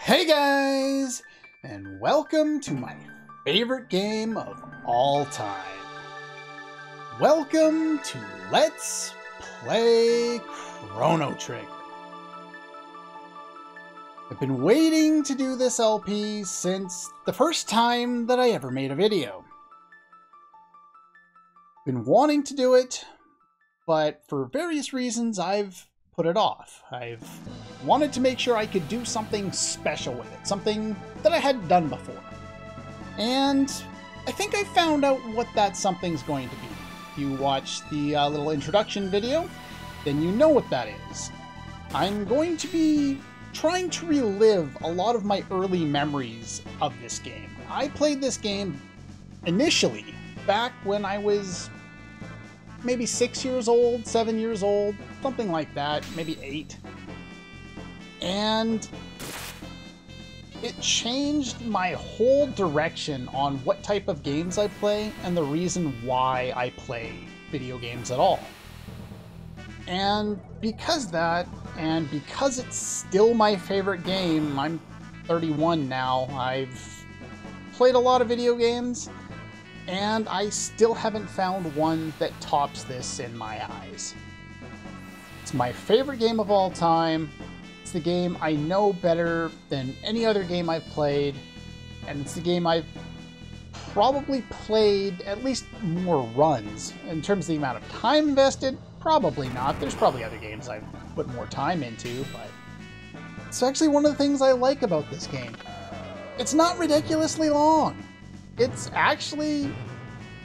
Hey guys, and welcome to my favorite game of all time. Welcome to Let's Play Chrono Trigger. I've been waiting to do this LP since the first time that I ever made a video. Been wanting to do it, but for various reasons I've put it off. I've wanted to make sure I could do something special with it, something that I hadn't done before. And I think I found out what that something's going to be. If you watch the little introduction video, then you know what that is. I'm going to be trying to relive a lot of my early memories of this game. I played this game initially back when I was maybe 6 years old, 7 years old, something like that, maybe 8. And it changed my whole direction on what type of games I play and the reason why I play video games at all. And because that, and because it's still my favorite game, I'm 31 now, I've played a lot of video games, and I still haven't found one that tops this in my eyes. It's my favorite game of all time. It's the game I know better than any other game I've played, and it's the game I've probably played at least more runs. In terms of the amount of time invested, probably not. There's probably other games I've put more time into, but it's actually one of the things I like about this game. It's not ridiculously long. It's actually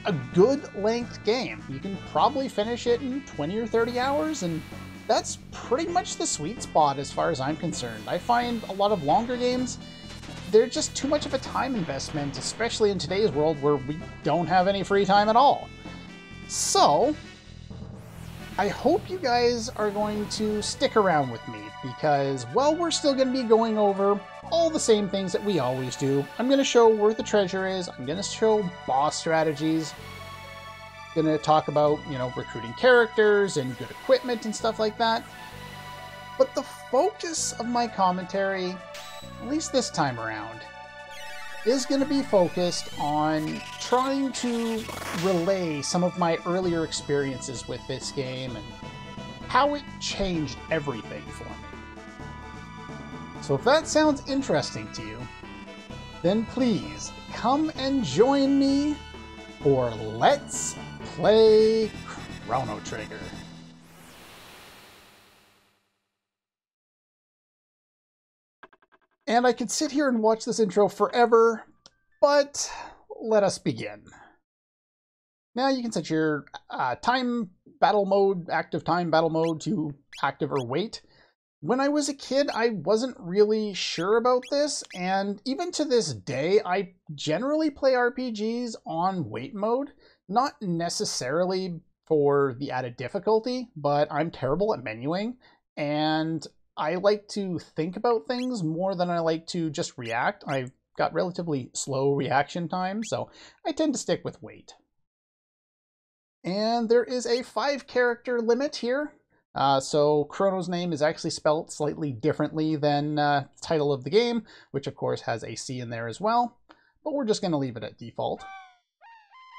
a good length game. You can probably finish it in 20 or 30 hours, and that's pretty much the sweet spot as far as I'm concerned. I find a lot of longer games, they're just too much of a time investment, especially in today's world where we don't have any free time at all. So, I hope you guys are going to stick around with me, because while we're still going to be going over all the same things that we always do, I'm going to show where the treasure is, I'm going to show boss strategies, I'm going to talk about, recruiting characters and good equipment and stuff like that. But the focus of my commentary, at least this time around, is going to be focused on trying to relay some of my earlier experiences with this game and how it changed everything for me. So if that sounds interesting to you, then please come and join me for Let's Play Chrono Trigger. And I could sit here and watch this intro forever, but let us begin. Now you can set your time battle mode, active time battle mode to active or wait. When I was a kid, I wasn't really sure about this, and even to this day, I generally play RPGs on wait mode. Not necessarily for the added difficulty, but I'm terrible at menuing, and I like to think about things more than I like to just react. I've got relatively slow reaction time, so I tend to stick with wait. And there is a 5-character limit here. So Chrono's name is actually spelled slightly differently than the title of the game, which of course has a C in there as well, but we're just going to leave it at default.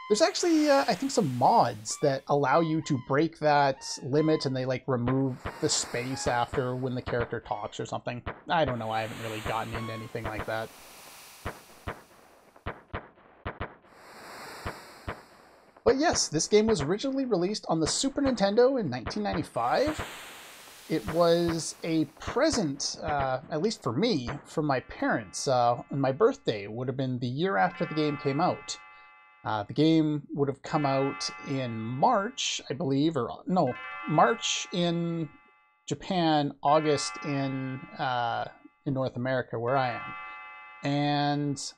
There's actually, I think, some mods that allow you to break that limit, and they remove the space after when the character talks or something. I don't know, I haven't really gotten into anything like that. But yes, this game was originally released on the Super Nintendo in 1995. It was a present, at least for me, from my parents. On my birthday would have been the year after the game came out. The game would have come out in March, I believe, or no, March in Japan, August in North America, where I am. And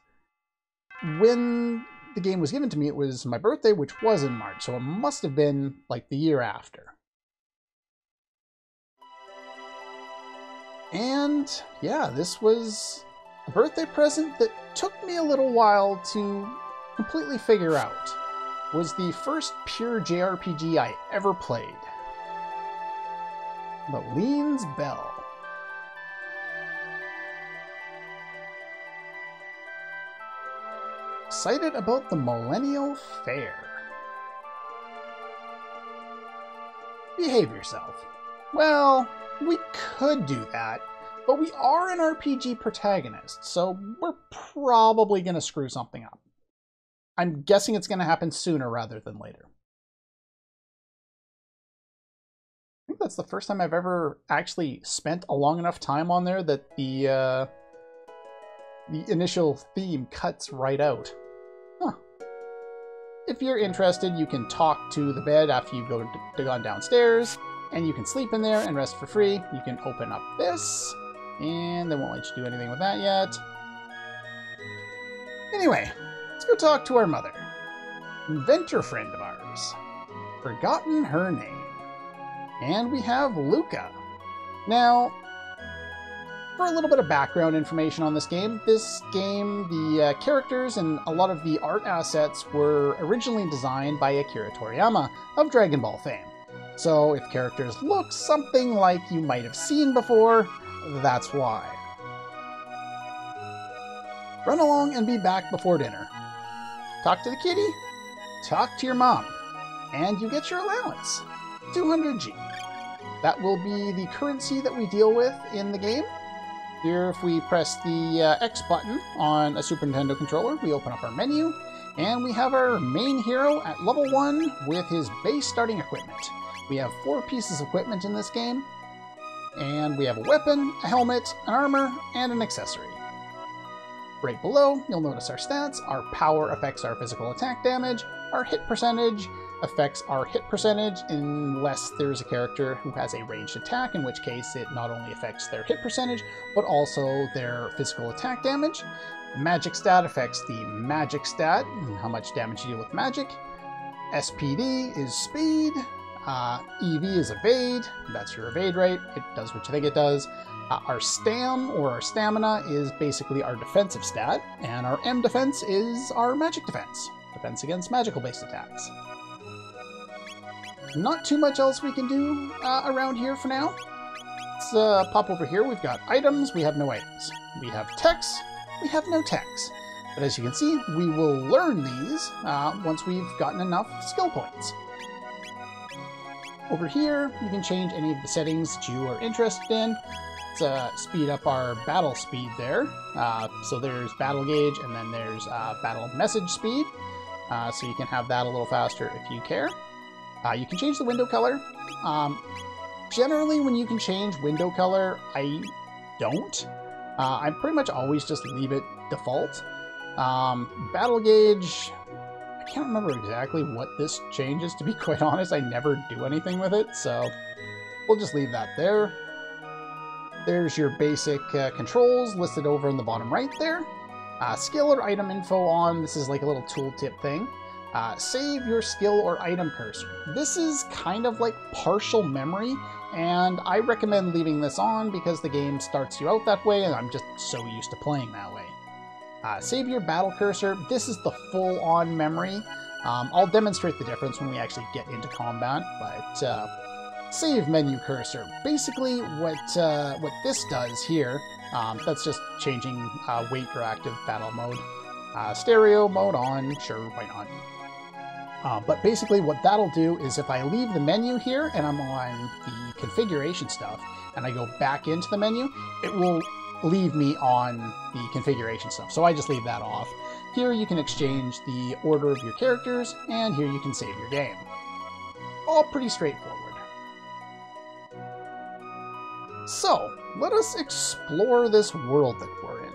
when the game was given to me, it was my birthday, which was in March, so it must have been the year after. And yeah, this was a birthday present that took me a little while to completely figure out. It was the first pure JRPG I ever played. Malene's Bell. excited about the Millennial Fair. Behave yourself. Well, we could do that, but we are an RPG protagonist, so we're probably going to screw something up. I'm guessing it's going to happen sooner rather than later. I think that's the first time I've ever actually spent a long enough time on there that the initial theme cuts right out. Huh. If you're interested, you can talk to the bed after you've gone downstairs, and you can sleep in there and rest for free. You can open up this, and they won't let you do anything with that yet. Anyway, let's go talk to our mother. Inventor friend of ours. Forgotten her name. And we have Luca. Now, for a little bit of background information on this game, the characters and a lot of the art assets were originally designed by Akira Toriyama of Dragon Ball fame. So if characters look something like you might have seen before, that's why. Run along and be back before dinner. Talk to the kitty, talk to your mom, and you get your allowance, 200G. That will be the currency that we deal with in the game. Here, if we press the X button on a Super Nintendo controller, we open up our menu, and we have our main hero at level 1 with his base starting equipment. We have 4 pieces of equipment in this game, and we have a weapon, a helmet, an armor, and an accessory. Right below, you'll notice our stats. Our power affects our physical attack damage. Our hit percentage affects our hit percentage unless there's a character who has a ranged attack, in which case it not only affects their hit percentage, but also their physical attack damage. Magic stat affects the magic stat, how much damage you deal with magic. SPD is speed. EV is evade. That's your evade rate. It does what you think it does. Our stam, or our stamina, is basically our defensive stat, and our M defense is our magic defense. Defense against magical-based attacks. Not too much else we can do around here for now. Let's pop over here. We've got items, we have no items. We have text, we have no text. But as you can see, we will learn these once we've gotten enough skill points. Over here, you can change any of the settings that you are interested in. Let's speed up our battle speed there. So there's battle gauge, and then there's battle message speed. So you can have that a little faster if you care. You can change the window color. Generally, when you can change window color, I don't. I pretty much always just leave it default. Battle gauge, I can't remember exactly what this changes, to be quite honest. I never do anything with it, so we'll just leave that there. There's your basic controls listed over in the bottom right there. Skill or item info on, this is like a little tooltip thing. Save your skill or item cursor. This is kind of like partial memory, and I recommend leaving this on because the game starts you out that way, and I'm just so used to playing that way. Save your battle cursor. This is the full-on memory. I'll demonstrate the difference when we actually get into combat, but save menu cursor. Basically, what this does here, that's just changing wait or active battle mode. Stereo mode on, sure, why not? But basically what that'll do is if I leave the menu here and I'm on the configuration stuff and I go back into the menu, it will leave me on the configuration stuff. So I just leave that off. Here you can exchange the order of your characters, and here you can save your game. All pretty straightforward. So, let us explore this world that we're in.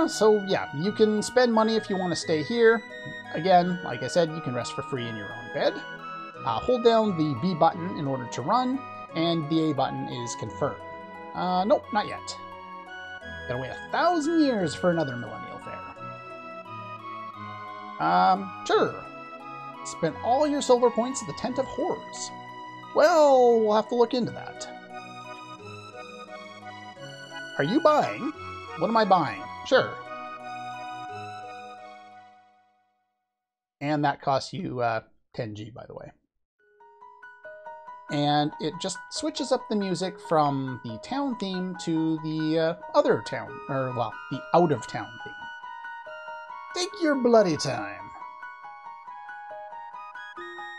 So yeah, you can spend money if you want to stay here. Again, like I said, you can rest for free in your own bed. Hold down the B button in order to run, and the A button is confirm. Nope, not yet. Gotta wait 1,000 years for another Millennial Fair. Sure. Spend all your silver points at the Tent of Horrors. Well, we'll have to look into that. Are you buying? What am I buying? Sure. And that costs you 10G, by the way. and it just switches up the music from the town theme to the other town, or well, the out-of-town theme. Take your bloody time.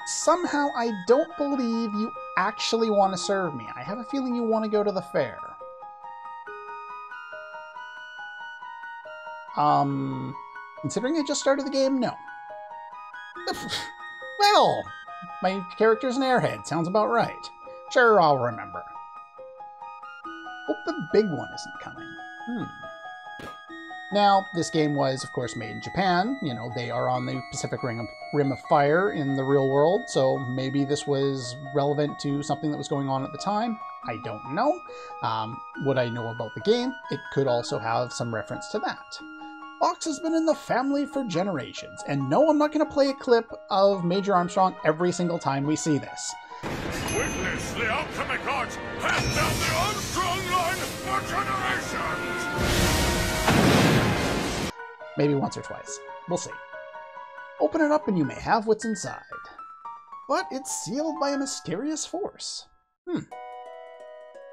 Somehow I don't believe you actually want to serve me. I have a feeling you want to go to the fair. Considering I just started the game, no. Well, my character's an airhead. Sounds about right. Sure, I'll remember. Hope the big one isn't coming. Now, this game was, of course, made in Japan. You know, they are on the Pacific Rim of Fire in the real world, so maybe this was relevant to something that was going on at the time. I don't know. What I know about the game, it could also have some reference to that. Fox has been in the family for generations, and no, I'm not going to play a clip of Major Armstrong every single time we see this. Witness the alchemic arts passed down the Armstrong line for generations! Maybe once or twice. We'll see. Open it up and you may have what's inside. But it's sealed by a mysterious force.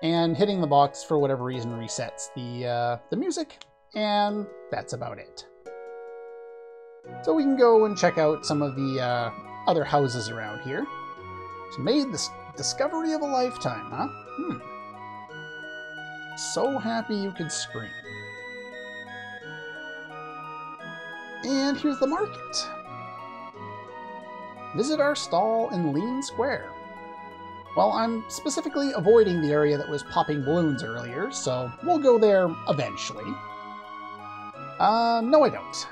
And hitting the box for whatever reason resets the music. And that's about it. So we can go and check out some of the other houses around here. It's made the discovery of a lifetime, huh? So happy you could scream. And here's the market. Visit our stall in Lean Square. Well, I'm specifically avoiding the area that was popping balloons earlier, so we'll go there eventually. No I don't.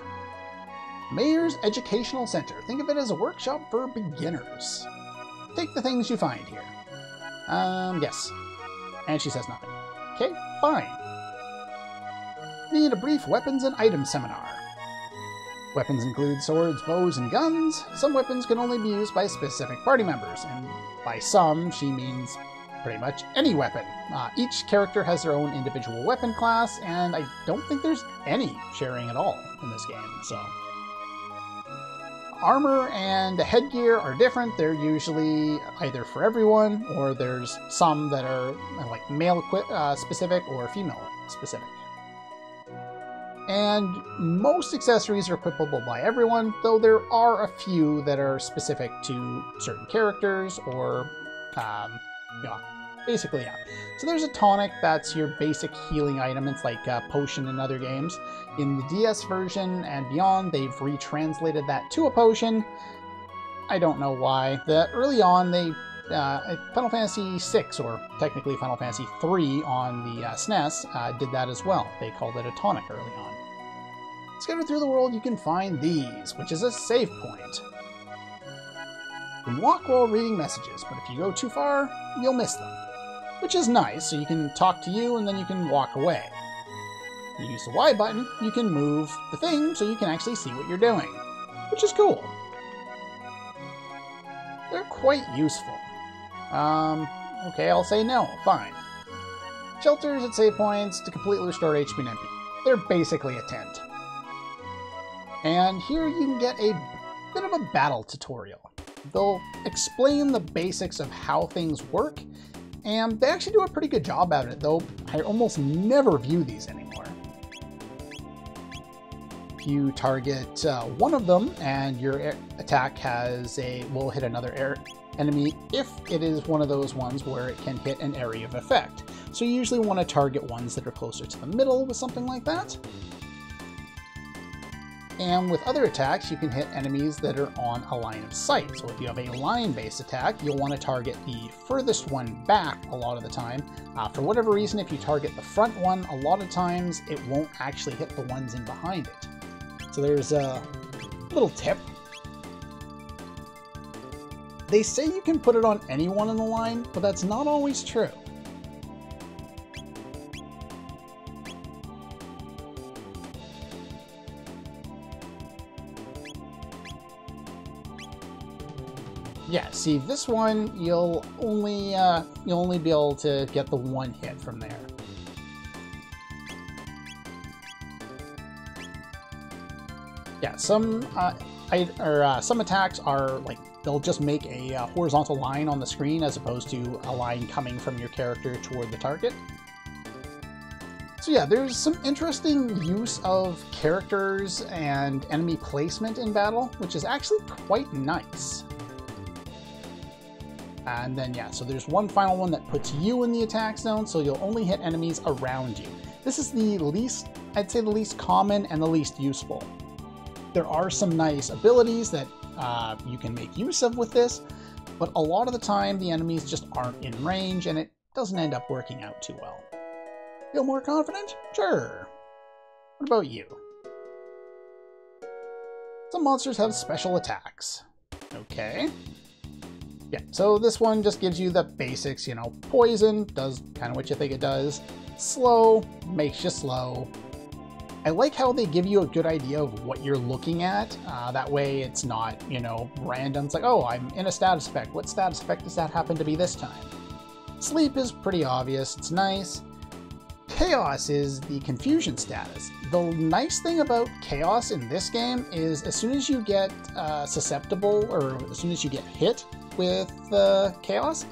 Mayor's Educational Center. Think of it as a workshop for beginners. Take the things you find here. Yes. And she says nothing. Okay, fine. Need a brief weapons and items seminar. Weapons include swords, bows, and guns. Some weapons can only be used by specific party members, and by some, she means pretty much any weapon. Each character has their own individual weapon class, and I don't think there's any sharing at all in this game, so. Armor and headgear are different. They're usually either for everyone, or there's some that are like male specific or female specific. And most accessories are equipable by everyone, though there are a few that are specific to certain characters or, basically, yeah. So there's a tonic, that's your basic healing item. It's like a potion in other games. In the DS version and beyond, they've retranslated that to a potion. I don't know why. Early on, they Final Fantasy VI, or technically Final Fantasy III on the SNES, did that as well. They called it a tonic early on. Scattered through the world, you can find these, which is a save point. You can walk while reading messages, but if you go too far, you'll miss them. Which is nice, so you can talk to you and then you can walk away. You use the Y button, you can move the thing so you can actually see what you're doing, which is cool. They're quite useful. Okay, I'll say no, fine. Shelters at save points to completely restore HP and MP. They're basically a tent. And here you can get a bit of a battle tutorial. They'll explain the basics of how things work, and they actually do a pretty good job at it, though I almost never view these anymore. If you target one of them, and your attack will hit another enemy if it is one of those ones where it can hit an area of effect. So you usually want to target ones that are closer to the middle with something like that. And with other attacks, you can hit enemies that are on a line of sight. So if you have a line-based attack, you'll want to target the furthest one back a lot of the time. For whatever reason, if you target the front one, a lot of times it won't actually hit the ones in behind it. So there's a little tip. They say you can put it on anyone in the line, but that's not always true. Yeah, see, this one, you'll only be able to get the one hit from there. Yeah, some some attacks are like, they'll just make a horizontal line on the screen as opposed to a line coming from your character toward the target. So yeah, there's some interesting use of characters and enemy placement in battle, which is actually quite nice. And then yeah, so there's one final one that puts you in the attack zone, so you'll only hit enemies around you. This is the least, I'd say the least common and the least useful. There are some nice abilities that you can make use of with this, but a lot of the time the enemies just aren't in range and it doesn't end up working out too well. Feel more confident? Sure. What about you? Some monsters have special attacks. Okay. Yeah, so this one just gives you the basics, you know, poison, does kind of what you think it does. Slow, makes you slow. I like how they give you a good idea of what you're looking at. That way it's not, you know, random. It's like, oh, I'm in a status effect. What status effect does that happen to be this time? Sleep is pretty obvious. It's nice. Chaos is the confusion status. The nice thing about chaos in this game is as soon as you get susceptible, or as soon as you get hit with chaos,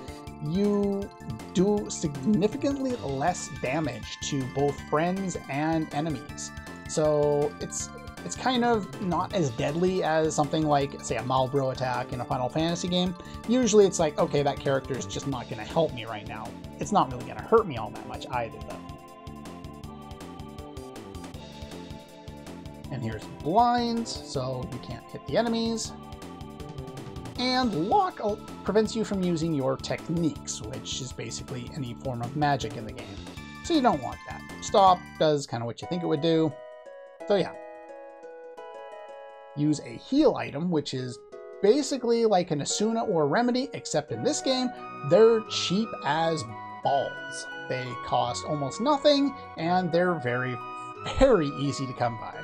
you do significantly less damage to both friends and enemies. So it's kind of not as deadly as something like, say, a Marlboro attack in a Final Fantasy game. Usually it's like, okay, that character is just not going to help me right now. It's not really going to hurt me all that much either, though. And here's blinds, so you can't hit the enemies. And lock prevents you from using your techniques, which is basically any form of magic in the game. So you don't want that. Stop does kind of what you think it would do. So yeah. Use a heal item, which is basically like an Asuna or a Remedy, except in this game, they're cheap as balls. They cost almost nothing, and they're very, very easy to come by.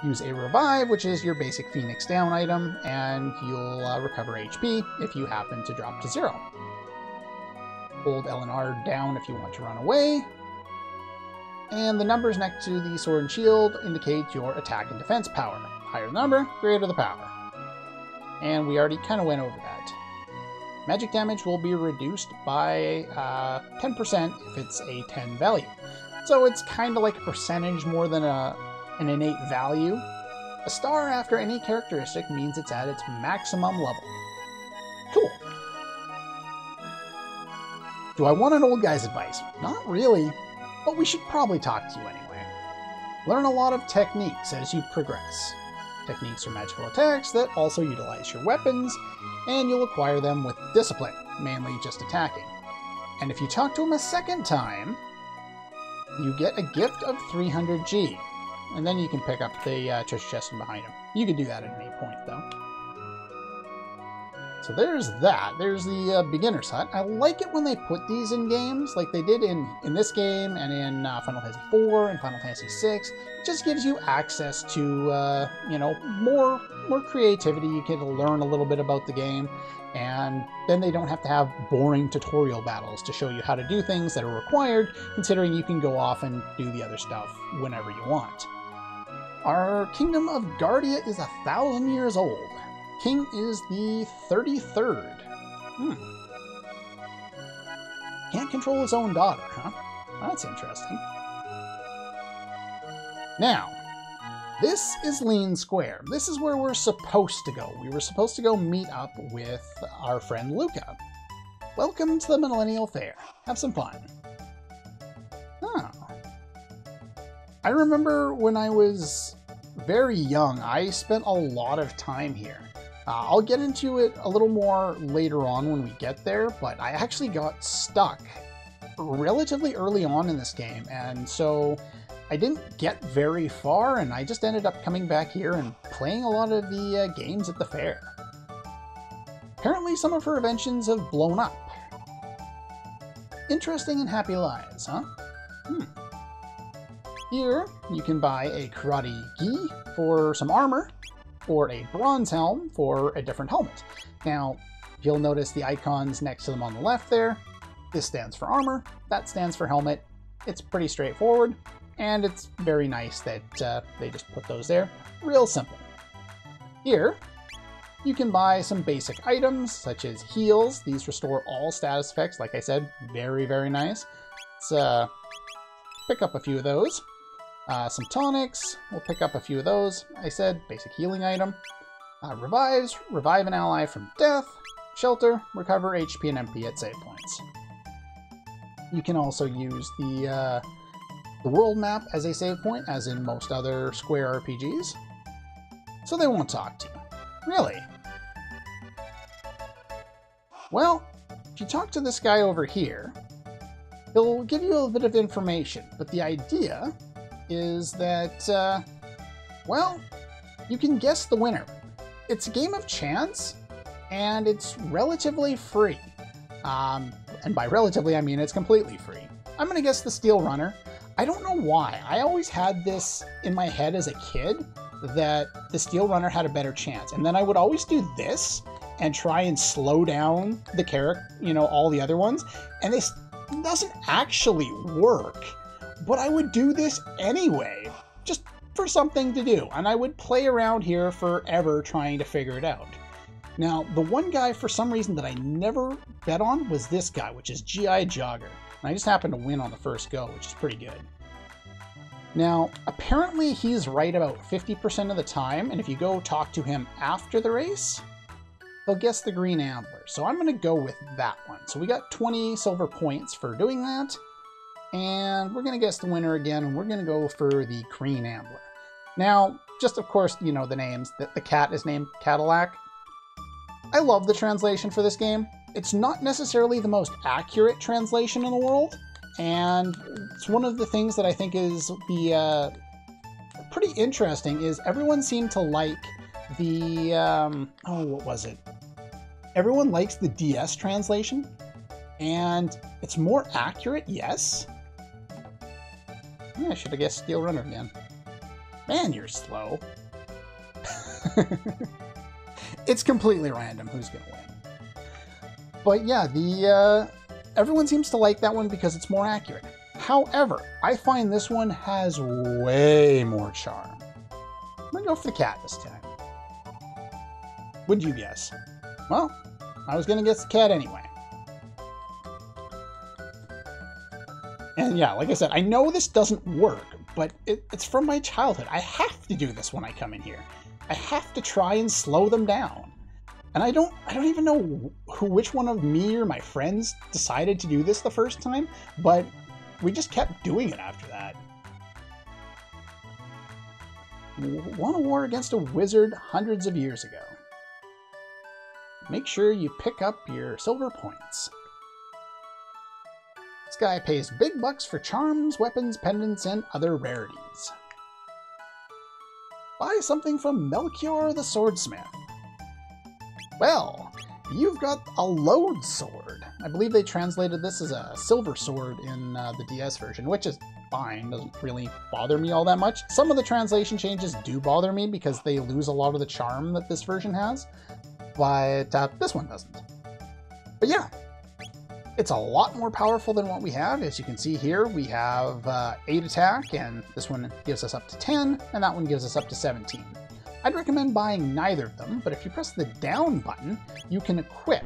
Use a Revive, which is your basic Phoenix Down item, and you'll recover HP if you happen to drop to 0. Hold L and R down if you want to run away. And the numbers next to the sword and shield indicate your attack and defense power. Higher the number, greater the power. And we already kind of went over that. Magic damage will be reduced by 10% if it's a 10 value. So it's kind of like a percentage more than an innate value. A star after any characteristic means it's at its maximum level. Cool. Do I want an old guy's advice? Not really, but we should probably talk to you anyway. Learn a lot of techniques as you progress. Techniques are magical attacks that also utilize your weapons, and you'll acquire them with discipline, mainly just attacking. And if you talk to him a second time, you get a gift of 300G. And then you can pick up the treasure chest from behind him. You can do that at any point, though. So there's that. There's the beginner's hut. I like it when they put these in games, like they did in this game and in Final Fantasy IV and Final Fantasy VI. It just gives you access to, you know, more creativity. You get to learn a little bit about the game, and then they don't have to have boring tutorial battles to show you how to do things that are required, considering you can go off and do the other stuff whenever you want. Our Kingdom of Guardia is 1,000 years old. King is the 33rd. Can't control his own daughter, huh? That's interesting. Now, this is Lean Square. This is where we're supposed to go. We were supposed to go meet up with our friend Luca. Welcome to the Millennial Fair. Have some fun. Oh. I remember when I was very young, I spent a lot of time here. I'll get into it a little more later on when we get there, but I actually got stuck relatively early on in this game, and so I didn't get very far, and I just ended up coming back here and playing a lot of the games at the fair. Apparently some of her inventions have blown up. Interesting and happy lives, huh? Here, you can buy a karate gi for some armor, or a bronze helm for a different helmet. Now, you'll notice the icons next to them on the left there. This stands for armor, that stands for helmet. It's pretty straightforward, and it's very nice that they just put those there. Real simple. Here, you can buy some basic items, such as heals. These restore all status effects. Like I said, very, very nice. Let's pick up a few of those. Some tonics. We'll pick up a few of those. I said, basic healing item. Revives. Revive an ally from death. Shelter. Recover HP and MP at save points. You can also use the world map as a save point, as in most other Square RPGs. So they won't talk to you. Really? Well, if you talk to this guy over here, he'll give you a bit of information, but the idea is that, well, you can guess the winner. It's a game of chance, and it's relatively free. And by relatively, I mean it's completely free. I'm gonna guess the Steel Runner. I don't know why. I always had this in my head as a kid, that the Steel Runner had a better chance. And then I would always do this and try and slow down the character, you know, all the other ones. And this doesn't actually work, but I would do this anyway, just for something to do. And I would play around here forever trying to figure it out. Now, the one guy for some reason that I never bet on was this guy, which is GI Jogger. And I just happened to win on the first go, which is pretty good. Now, apparently he's right about 50% of the time, and if you go talk to him after the race, he'll guess the Green Ambler. So I'm going to go with that one. So we got 20 silver points for doing that, and we're going to guess the winner again, and we're going to go for the Green Ambler. Now, just of course, you know the names. The cat is named Cadillac. I love the translation for this game. It's not necessarily the most accurate translation in the world, and it's one of the things that I think is the pretty interesting is everyone seemed to like the oh, what was it? Everyone likes the DS translation, and it's more accurate. Yes. Yeah, I should have guessed Steel Runner again. Man, you're slow. It's completely random who's gonna win. But yeah, the everyone seems to like that one because it's more accurate. However, I find this one has way more charm. I'm gonna go for the cat this time. What'd you guess? Well, I was gonna guess the cat anyway. And yeah, like I said, I know this doesn't work, but it's from my childhood. I have to do this when I come in here. I have to try and slow them down. And I don't even know which one of me or my friends decided to do this the first time, but we just kept doing it after that. Won a war against a wizard hundreds of years ago. Make sure you pick up your silver points. This guy pays big bucks for charms, weapons, pendants, and other rarities. Buy something from Melchior the Swordsmith. Well, you've got a load sword. I believe they translated this as a silver sword in the DS version, which is fine, doesn't really bother me all that much. Some of the translation changes do bother me because they lose a lot of the charm that this version has, but this one doesn't. But yeah, it's a lot more powerful than what we have. As you can see here, we have 8 attack, and this one gives us up to 10, and that one gives us up to 17. I'd recommend buying neither of them, but if you press the down button, you can equip,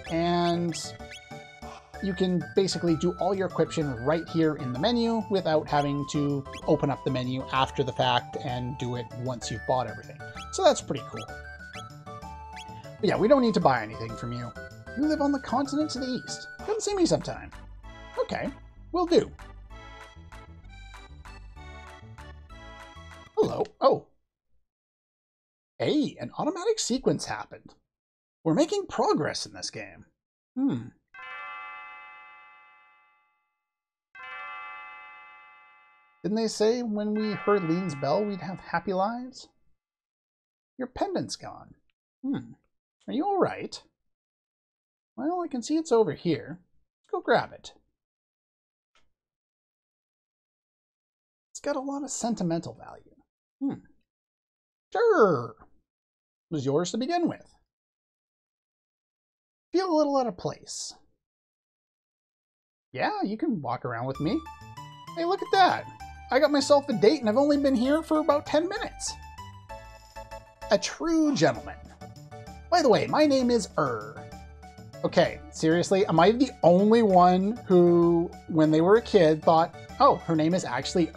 and you can basically do all your equiption right here in the menu without having to open up the menu after the fact and do it once you've bought everything. So that's pretty cool. But yeah, we don't need to buy anything from you. You live on the continent to the east. Come see me sometime. Okay, will do. Hello. Oh. Hey, an automatic sequence happened. We're making progress in this game. Didn't they say when we heard Lean's bell we'd have happy lives? Your pendant's gone. Are you alright? Well, I can see it's over here. Let's go grab it. It's got a lot of sentimental value. Sure. It was yours to begin with. Feel a little out of place. Yeah, you can walk around with me. Hey, look at that. I got myself a date and I've only been here for about 10 minutes. a true gentleman. By the way, my name is Okay, seriously, am I the only one who, when they were a kid, thought, oh, her name is actually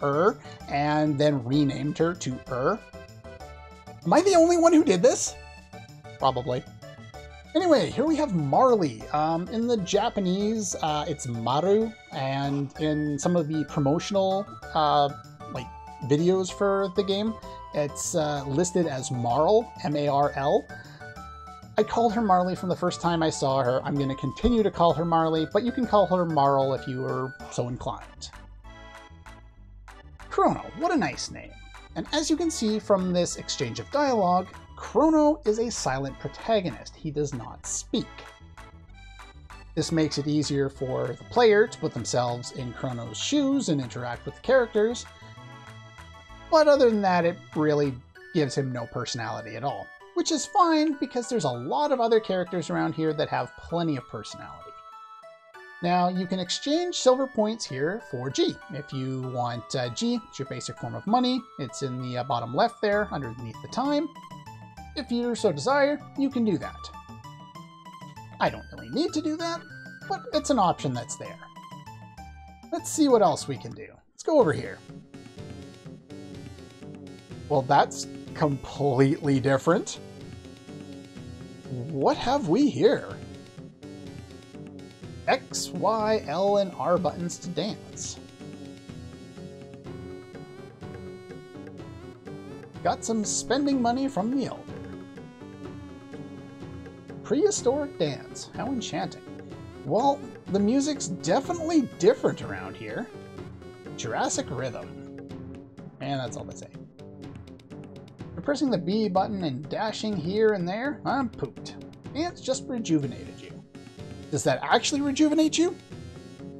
and then renamed her to Am I the only one who did this? Probably. Anyway, here we have Marley. In the Japanese, it's Maru, and in some of the promotional like videos for the game, it's listed as Marl, M-A-R-L. I called her Marley from the first time I saw her. I'm going to continue to call her Marley, but you can call her Marl if you are so inclined. Chrono, what a nice name. And as you can see from this exchange of dialogue, Chrono is a silent protagonist. He does not speak. This makes it easier for the player to put themselves in Chrono's shoes and interact with the characters. But other than that, it really gives him no personality at all. Which is fine, because there's a lot of other characters around here that have plenty of personality. Now, you can exchange silver points here for G. If you want G, it's your basic form of money. It's in the bottom left there, underneath the time. If you so desire, you can do that. I don't really need to do that, but it's an option that's there. Let's see what else we can do. Let's go over here. Well, that's completely different. What have we here? X, Y, L, and R buttons to dance. Got some spending money from the elder. Prehistoric dance. How enchanting. Well, the music's definitely different around here. Jurassic rhythm. And that's all they say. Pressing the B button and dashing here and there, I'm pooped. Dance just rejuvenated you. Does that actually rejuvenate you?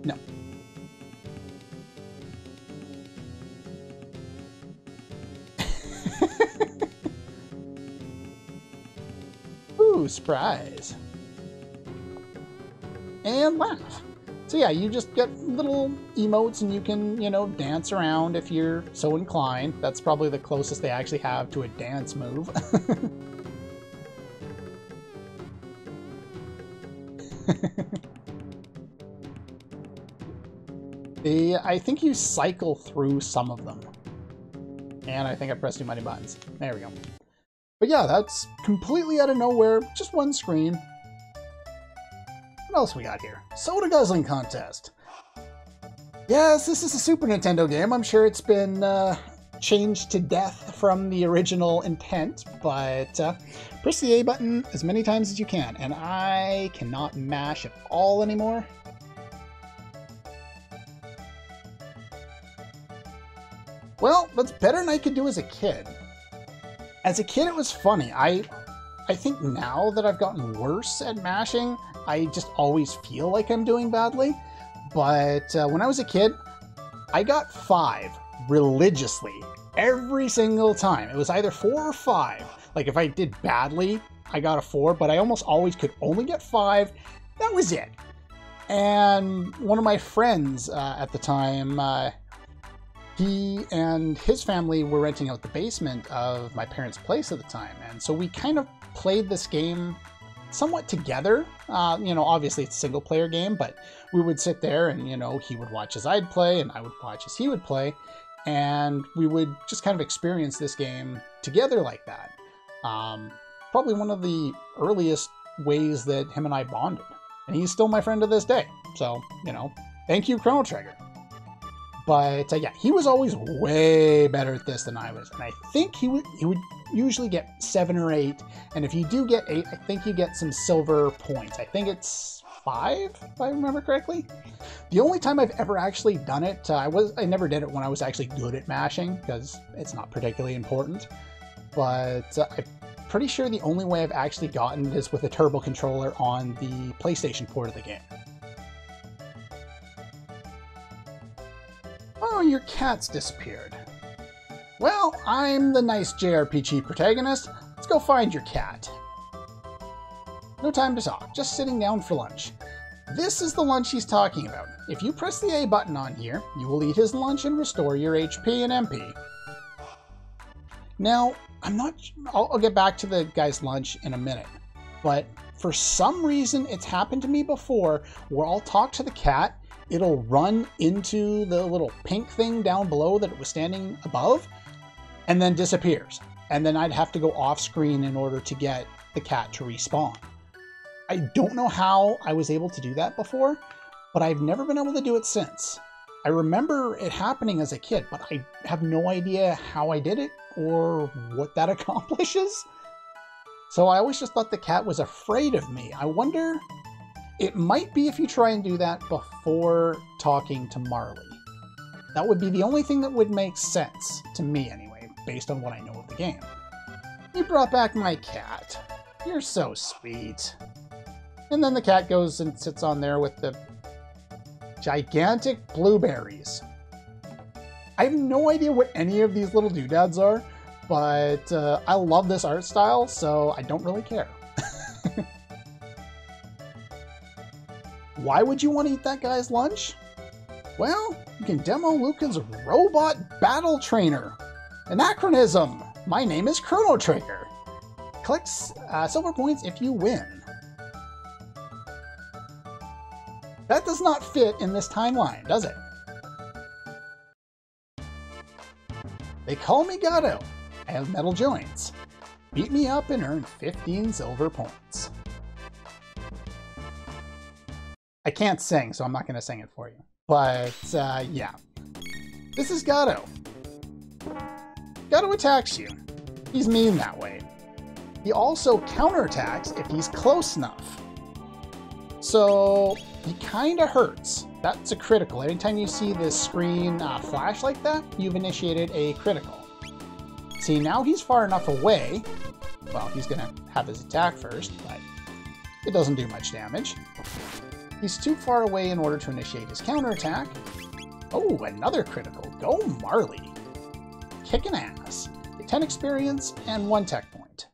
No. Ooh, surprise. And laugh. So yeah, you just get little emotes and you can, you know, dance around if you're so inclined. That's probably the closest they actually have to a dance move. I think you cycle through some of them. And I think I pressed too many buttons. There we go. But yeah, that's completely out of nowhere. Just one screen. What else we got here? Soda guzzling contest. Yes, this is a Super Nintendo game. I'm sure it's been changed to death from the original intent, but press the A button as many times as you can, and I cannot mash at all anymore. Well, that's better than I could do as a kid. As a kid, it was funny. I think now that I've gotten worse at mashing, I just always feel like I'm doing badly. But when I was a kid, I got 5 religiously every single time. It was either 4 or 5. Like if I did badly, I got a 4, but I almost always could only get 5. That was it. And one of my friends at the time, he and his family were renting out the basement of my parents' place at the time. And so we kind of played this game somewhat together. You know, obviously it's a single player game, but we would sit there and, you know, he would watch as I'd play and I would watch as he would play. And we would just kind of experience this game together like that. Probably one of the earliest ways that him and I bonded. And he's still my friend to this day. So, you know, thank you, Chrono Trigger. But yeah, he was always way better at this than I was. And I think he would usually get 7 or 8. And if you do get 8, I think you get some silver points. I think it's 5, if I remember correctly. The only time I've ever actually done it, I never did it when I was actually good at mashing, because it's not particularly important. But I'm pretty sure the only way I've actually gotten is with a turbo controller on the PlayStation port of the game. Oh, your cat's disappeared. Well, I'm the nice JRPG protagonist. Let's go find your cat. No time to talk, just sitting down for lunch. This is the lunch he's talking about. If you press the A button on here, you will eat his lunch and restore your HP and MP. Now, I'm not... I'll get back to the guy's lunch in a minute. But for some reason, it's happened to me before where I'll talk to the cat, it'll run into the little pink thing down below that it was standing above, and then disappears. And then I'd have to go off screen in order to get the cat to respawn. I don't know how I was able to do that before, but I've never been able to do it since. I remember it happening as a kid, but I have no idea how I did it or what that accomplishes. So I always just thought the cat was afraid of me. I wonder, it might be if you try and do that before talking to Marley. That would be the only thing that would make sense, to me anyway, based on what I know of the game. You brought back my cat. You're so sweet. And then the cat goes and sits on there with the gigantic blueberries. I have no idea what any of these little doodads are, but I love this art style, so I don't really care. Why would you want to eat that guy's lunch? Well, you can demo Luca's Robot Battle Trainer. Anachronism! My name is Chrono Trigger. Collect silver points if you win. That does not fit in this timeline, does it? They call me Gato. I have metal joints. Beat me up and earn 15 silver points. I can't sing, so I'm not going to sing it for you. But, yeah. This is Gato. Gato attacks you. He's mean that way. He also counterattacks if he's close enough. So, he kind of hurts. That's a critical. Anytime you see this screen flash like that, you've initiated a critical. See, now he's far enough away. Well, he's going to have his attack first, but it doesn't do much damage. He's too far away in order to initiate his counterattack. Oh, another critical. Go Marley. Kicking ass. Get 10 experience and 1 tech point.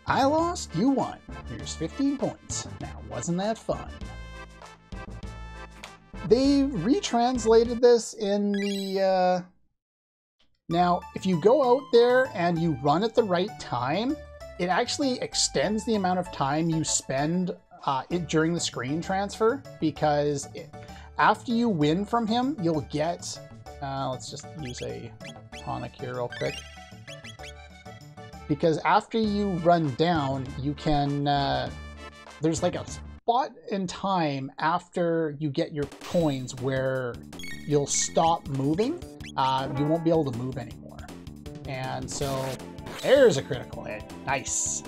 I lost, you won. Here's 15 points. Now, wasn't that fun? They retranslated this in the... Now, if you go out there and you run at the right time, it actually extends the amount of time you spend during the screen transfer, because after you win from him, you'll get... let's just use a tonic here real quick. Because after you run down, you can... there's like a spot in time after you get your coins where you'll stop moving. You won't be able to move anymore. And so there's a critical hit. Nice.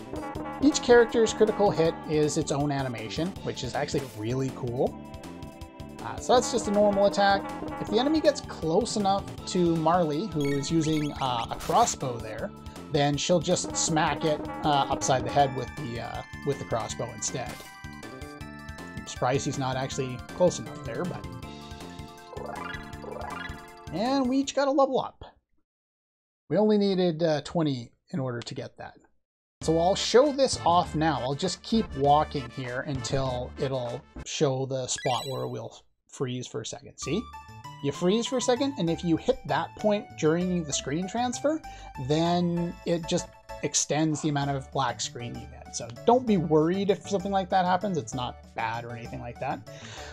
Each character's critical hit is its own animation, which is actually really cool. So that's just a normal attack. If the enemy gets close enough to Marley, who is using a crossbow there, then she'll just smack it upside the head with the crossbow instead. I'm surprised he's not actually close enough there, but... And we each got a level up. We only needed 20 in order to get that. So I'll show this off now. I'll just keep walking here until it'll show the spot where we'll freeze for a second. See? You freeze for a second, and if you hit that point during the screen transfer, then it just extends the amount of black screen you get. So don't be worried if something like that happens. It's not bad or anything like that.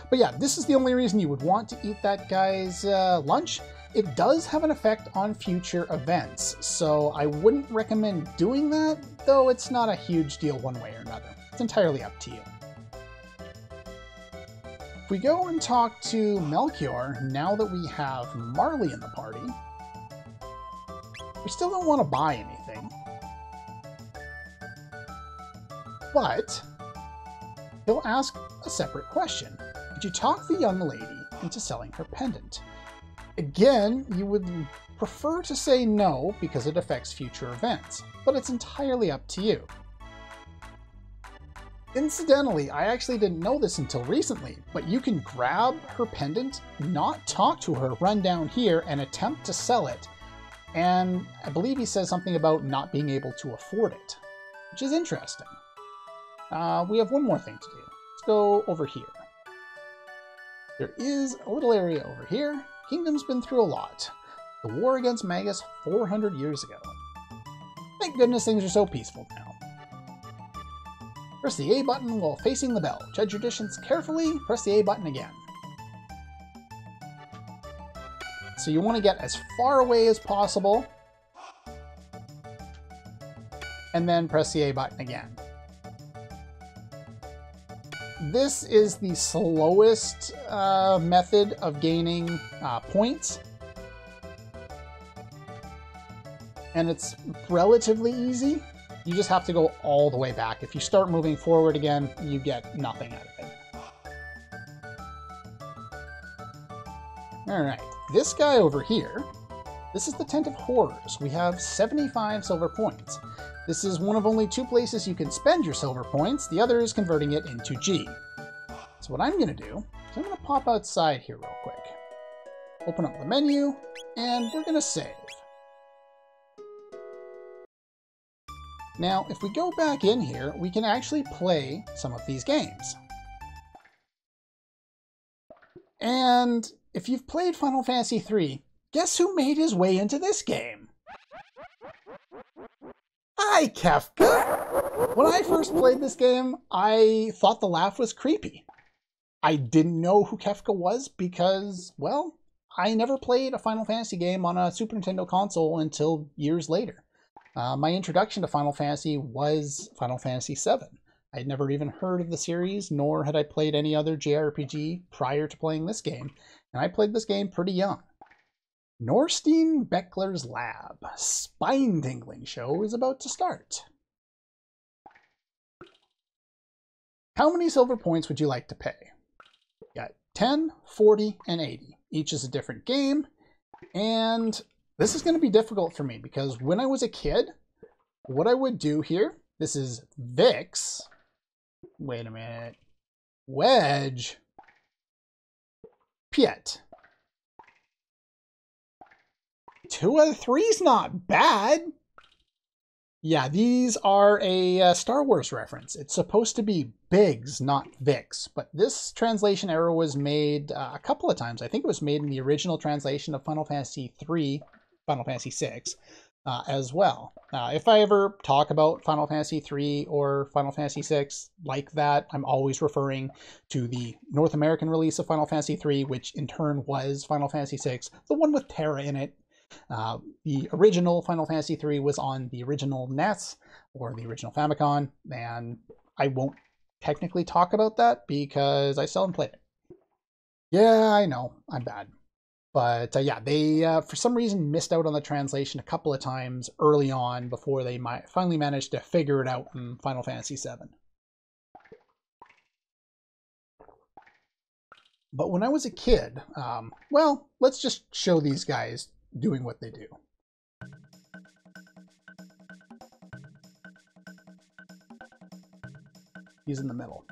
But yeah, this is the only reason you would want to eat that guy's lunch. It does have an effect on future events, so I wouldn't recommend doing that, though it's not a huge deal one way or another. It's entirely up to you. If we go and talk to Melchior, now that we have Marley in the party, we still don't want to buy anything. But he'll ask a separate question. Did you talk the young lady into selling her pendant? Again, you would prefer to say no because it affects future events, but it's entirely up to you. Incidentally, I actually didn't know this until recently, but you can grab her pendant, not talk to her, run down here, and attempt to sell it. And I believe he says something about not being able to afford it, which is interesting. We have one more thing to do. Let's go over here. There is a little area over here. kingdom's been through a lot. The war against Magus 400 years ago. Thank goodness things are so peaceful now. Press the A button while facing the bell. Judge your distance carefully, press the A button again. So you want to get as far away as possible, and then press the A button again. This is the slowest method of gaining points. And it's relatively easy. You just have to go all the way back. If you start moving forward again, you get nothing out of it. Alright, this guy over here, this is the Tent of Horrors. We have 75 silver points. This is one of only 2 places you can spend your silver points. The other is converting it into G. So what I'm going to do is I'm going to pop outside here real quick. Open up the menu, and we're going to save. Now, if we go back in here, we can actually play some of these games. And if you've played Final Fantasy III, guess who made his way into this game? Hi, Kefka! When I first played this game, I thought the laugh was creepy. I didn't know who Kefka was because, well, I never played a Final Fantasy game on a Super Nintendo console until years later. My introduction to Final Fantasy was Final Fantasy VII. I had never even heard of the series, nor had I played any other JRPG prior to playing this game, and I played this game pretty young. Norstein Beckler's Lab, spine-tingling show is about to start. How many silver points would you like to pay? You got 10, 40, and 80. Each is a different game, and this is going to be difficult for me because when I was a kid, what I would do here, this is Vix, wait a minute, Wedge, Piet. 2 out of 3's not bad. Yeah, these are a Star Wars reference. It's supposed to be Biggs, not Vix, but this translation error was made a couple of times. I think it was made in the original translation of Final Fantasy III, Final Fantasy VI, as well. If I ever talk about Final Fantasy III or Final Fantasy VI like that, I'm always referring to the North American release of Final Fantasy III, which in turn was Final Fantasy VI, the one with Terra in it. The original Final Fantasy III was on the original NES, or the original Famicom, and I won't technically talk about that because I still haven't played it. Yeah, I know, I'm bad. But yeah, they, for some reason, missed out on the translation a couple of times early on before they finally managed to figure it out in Final Fantasy VII. But when I was a kid, well, let's just show these guys doing what they do. He's in the middle.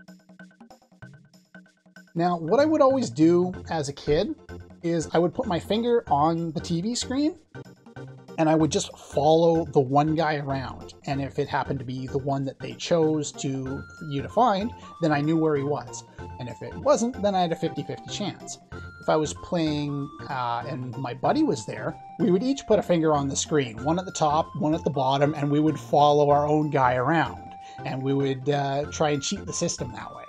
Now, what I would always do as a kid is I would put my finger on the TV screen and I would just follow the one guy around. And if it happened to be the one that they chose for you to find, then I knew where he was. And if it wasn't, then I had a 50-50 chance. If I was playing and my buddy was there, we would each put a finger on the screen, one at the top, one at the bottom, and we would follow our own guy around. And we would try and cheat the system that way.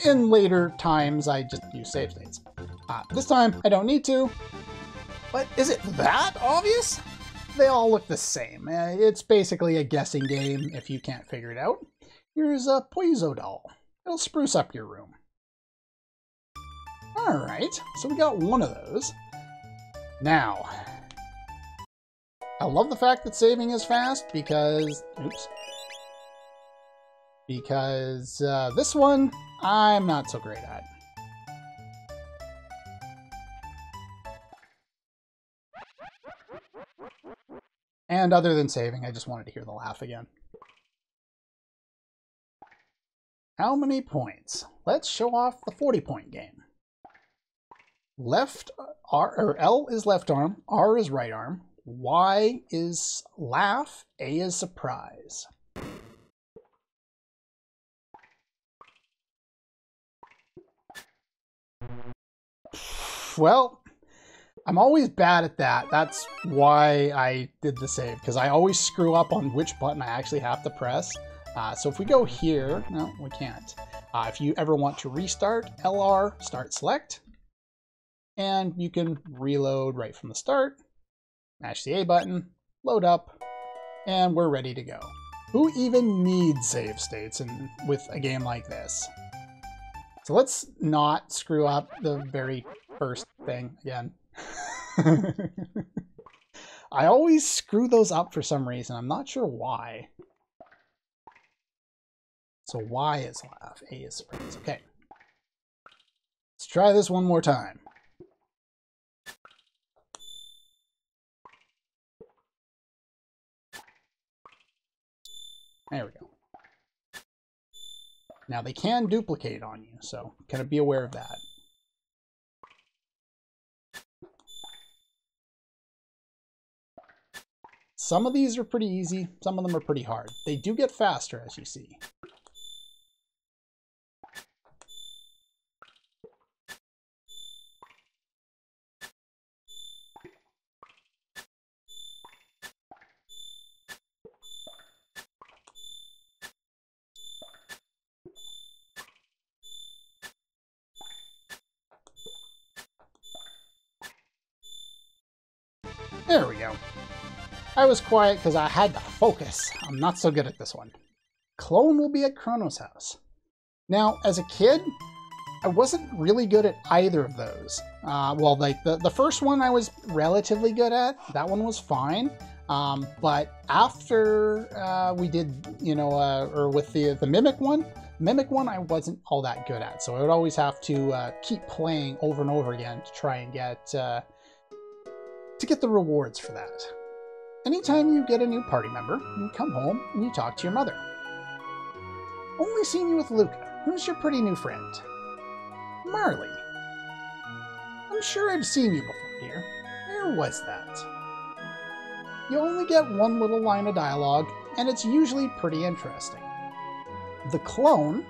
In later times, I just use save states. This time, I don't need to. But is it that obvious? They all look the same. It's basically a guessing game if you can't figure it out. Here's a Poizo doll. It'll spruce up your room. Alright, so we got one of those. Now, I love the fact that saving is fast because... Oops. Because this one, I'm not so great at. And other than saving, I just wanted to hear the laugh again. How many points? Let's show off the 40-point game. L is left arm, R is right arm, Y is laugh, A is surprise. Well, I'm always bad at that. That's why I did the save, because I always screw up on which button I actually have to press. So if we go here, no, we can't. If you ever want to restart, LR, start select, and you can reload right from the start. Mash the A button, load up, and we're ready to go. Who even needs save states with a game like this? So let's not screw up the very first thing again. I always screw those up for some reason. I'm not sure why. So Y is laugh, A is surprise. Okay. Let's try this one more time. There we go. Now they can duplicate on you, so kind of be aware of that. Some of these are pretty easy, some of them are pretty hard. They do get faster, as you see. There we go. I was quiet because I had to focus. I'm not so good at this one. Clone will be at Chrono's house. Now, as a kid, I wasn't really good at either of those. Well, like the first one I was relatively good at. That one was fine. But after we did, or with the Mimic one I wasn't all that good at. So I would always have to keep playing over and over again to try and get the rewards for that. Anytime you get a new party member, you come home and you talk to your mother. Only seen you with Luca. Who's your pretty new friend? Marley. I'm sure I've seen you before, dear. Where was that? You only get one little line of dialogue, and it's usually pretty interesting. The clone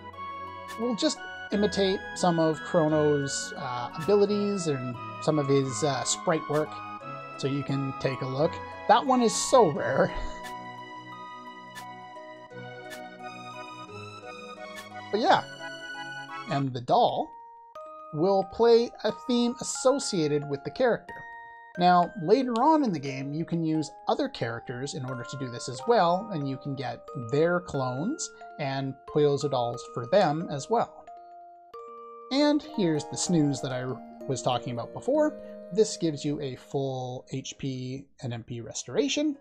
will just imitate some of Chrono's abilities and some of his sprite work, so you can take a look. That one is so rare. But yeah, and the doll will play a theme associated with the character. Now, later on in the game, you can use other characters in order to do this as well, and you can get their clones and Puyozo dolls for them as well. And here's the snooze that I was talking about before. This gives you a full HP and MP restoration.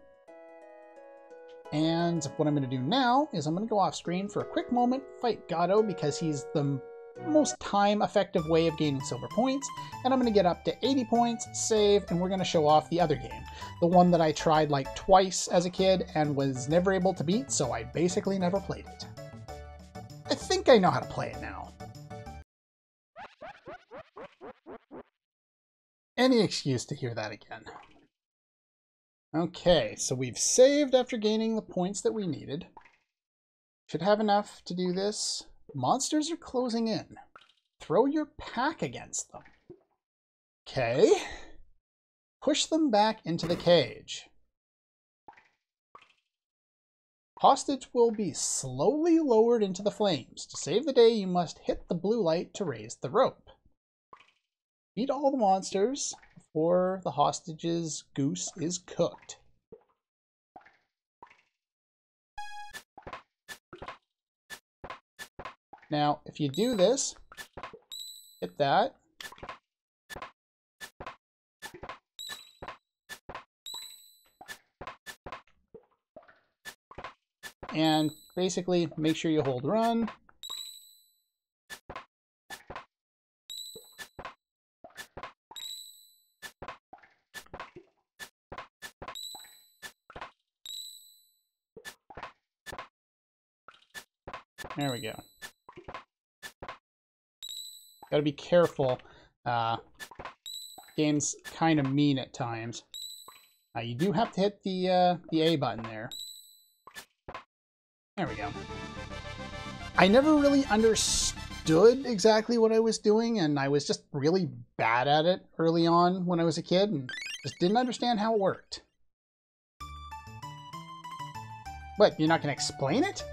And what I'm going to do now is I'm going to go off screen for a quick moment, fight Gato, because he's the most time-effective way of gaining silver points, and I'm going to get up to 80 points, save, and we're going to show off the other game. The one that I tried like twice as a kid and was never able to beat, so I basically never played it. I think I know how to play it now. Any excuse to hear that again. Okay, so we've saved after gaining the points that we needed. Should have enough to do this. Monsters are closing in. Throw your pack against them. Okay. Push them back into the cage. Hostage will be slowly lowered into the flames. To save the day, you must hit the blue light to raise the rope. Beat all the monsters before the hostage's goose is cooked. Now, if you do this, hit that. And basically make sure you hold run. There we go. Gotta be careful. Game's kind of mean at times. You do have to hit the A button there. There we go. I never really understood understood exactly what I was doing, and I was just really bad at it early on when I was a kid, and just didn't understand how it worked. What, you're not going to explain it?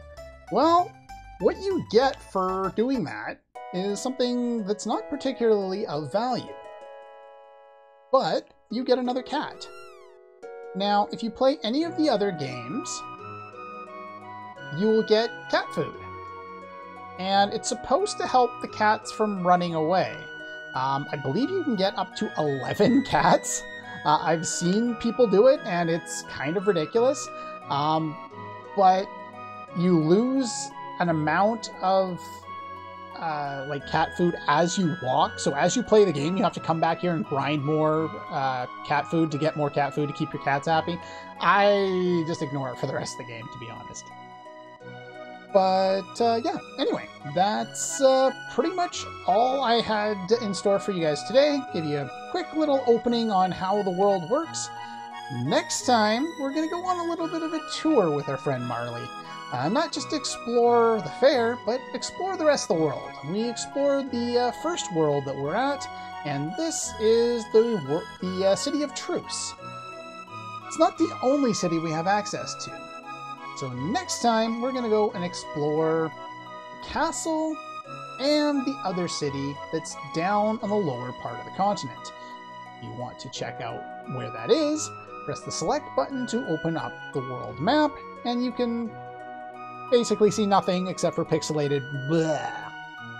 Well, what you get for doing that is something that's not particularly of value. But you get another cat. Now, if you play any of the other games, you will get cat food. And it's supposed to help the cats from running away. I believe you can get up to 11 cats. I've seen people do it, and it's kind of ridiculous. But you lose an amount of like cat food as you walk. So as you play the game, you have to come back here and grind more cat food to get more cat food to keep your cats happy. I just ignore it for the rest of the game, to be honest. But yeah, anyway, that's pretty much all I had in store for you guys today. Give you a quick little opening on how the world works. Next time, we're going to go on a little bit of a tour with our friend Marley. Not just explore the fair, but explore the rest of the world. We explored the first world that we're at, and this is the City of Truce. It's not the only city we have access to. So next time, we're going to go and explore the castle and the other city that's down on the lower part of the continent. If you want to check out where that is, press the select button to open up the world map, and you can basically see nothing except for pixelated blah.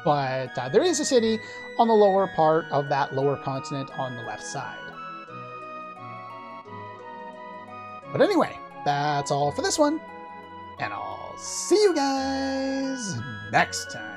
But there is a city on the lower part of that lower continent on the left side. But anyway, that's all for this one. And I'll see you guys next time.